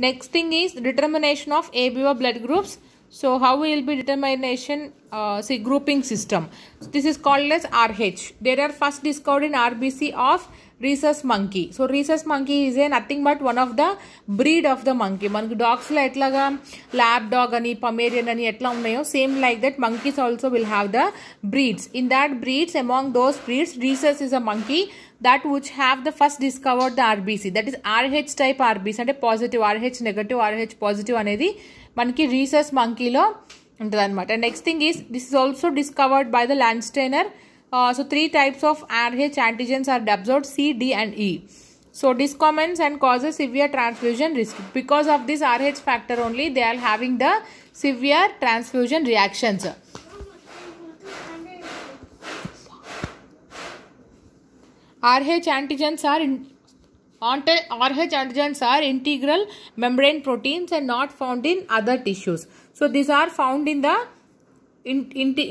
Next thing is determination of ABO blood groups. So how will be determination, grouping system. So this is called as RH. They are first discovered in RBC of rhesus monkey. So rhesus monkey is a nothing but one of the breed of the monkey. Manaki dogs la etlaga lab dog ani Pomeranian ani etla unnayo, same like that monkeys also will have the breeds. In that breeds, among those breeds, rhesus is a monkey that which have the first discovered the RBC, that is RH type RBC అంటే positive, RH negative, RH positive అనేది మనకి rhesus monkey లో ఉంటుంది అనమాట. Next thing is this is also discovered by the Landsteiner. So 3 types of RH antigens are observed, C, D and E. So this comments and causes severe transfusion risk. Because of this RH factor only, they are having the severe transfusion reactions. RH antigens are integral membrane proteins and not found in other tissues. So these are found in the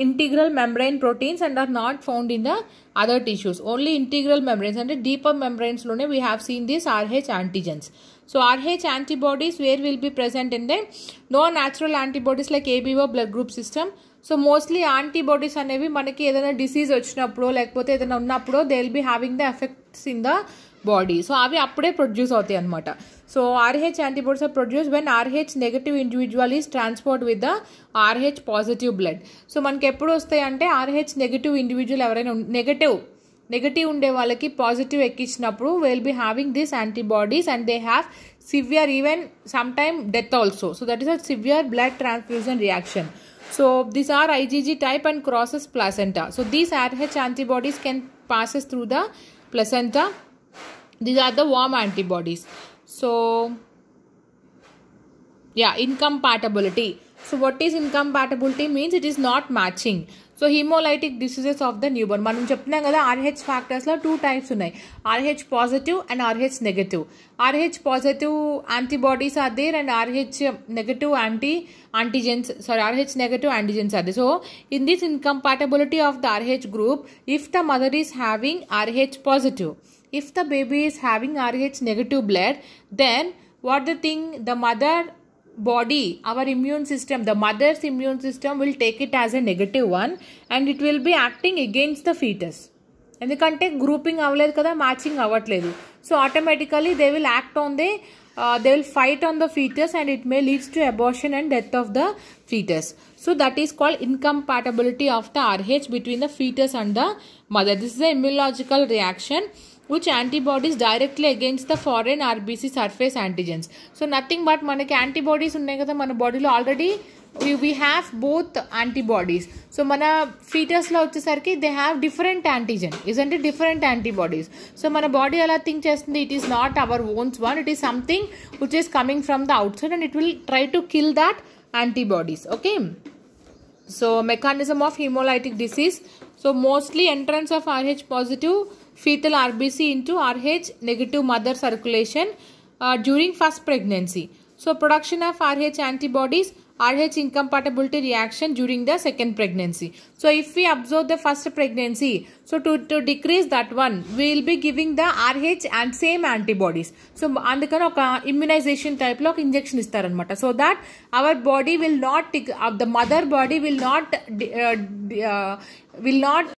integral membrane proteins and are not found in the other tissues. Only integral membranes and deeper membranes lone we have seen these RH antigens. So RH antibodies where will be present in the no natural antibodies like ABO blood group system. So mostly antibodies అనేవి మనకి ఏదైనా disease వచ్చినప్పుడు లేకపోతే ఏదైనా ఉన్నప్పుడు they will be having the effects in the body. So అవి అప్పుడే produce అవుతాయి అనమాట. So RH antibodies are produced when RH negative individual is transferred with the RH positive blood. So మనకి ఎప్పుడు వస్తాయి అంటే RH నెగటివ్ ఇండివిజువల్ ఎవరైనా negative ఉండే వాళ్ళకి పాజిటివ్ ఎక్కించినప్పుడు will be having this antibodies and they have severe even some time death also. So that is a severe blood transfusion reaction. So these are IgG type and crosses placenta. So these RH antibodies can passes through the placenta. These are the warm antibodies. So yeah, incompatibility. So what is incompatibility means? It is not matching. So hemolytic diseases of the newborn. మనం చెప్తున్నాం కదా RH factors లో 2 types ఉన్నాయి, RH positive and RH negative. RH positive antibodies are there and RH negative antigens are there. So in this incompatibility of the RH group, if the mother is having RH positive, if the baby is having RH negative blood, then what the thing, the mother body, our immune system, the mother's immune system will take it as a negative one and it will be acting against the fetus. ఎందుకంటే grouping అవ్వలేదు కదా, matching అవ్వట్లేదు. So automatically they will act on they will fight on the foetus and it may leads to abortion and death of the foetus. So that is called incompatibility of the RH between the fetus and the mother. This is the immunological reaction which antibodies directly against the foreign RBC surface antigens. So nothing but మనకి antibodies ఉన్నాయి కదా మన బాడీలో already we have both antibodies. So మన fetus లో వచ్చేసరికి they have different antigen, isn't it, different antibodies. So మన body అలా థింక్ చేస్తుంది, it is not our own one, it is something which is coming from the outside and it will try to kill that antibodies. Okay, so mechanism of hemolytic disease. So mostly entrance of RH positive fetal RBC into RH negative mother circulation during first pregnancy. So production of RH antibodies, RH incompatibility reaction during the second pregnancy. So if we observe the first pregnancy, so to decrease that one, we will be giving the RH and same antibodies. So andukana oka immunization type lo injection istaranamata, so that our body will not the mother body will not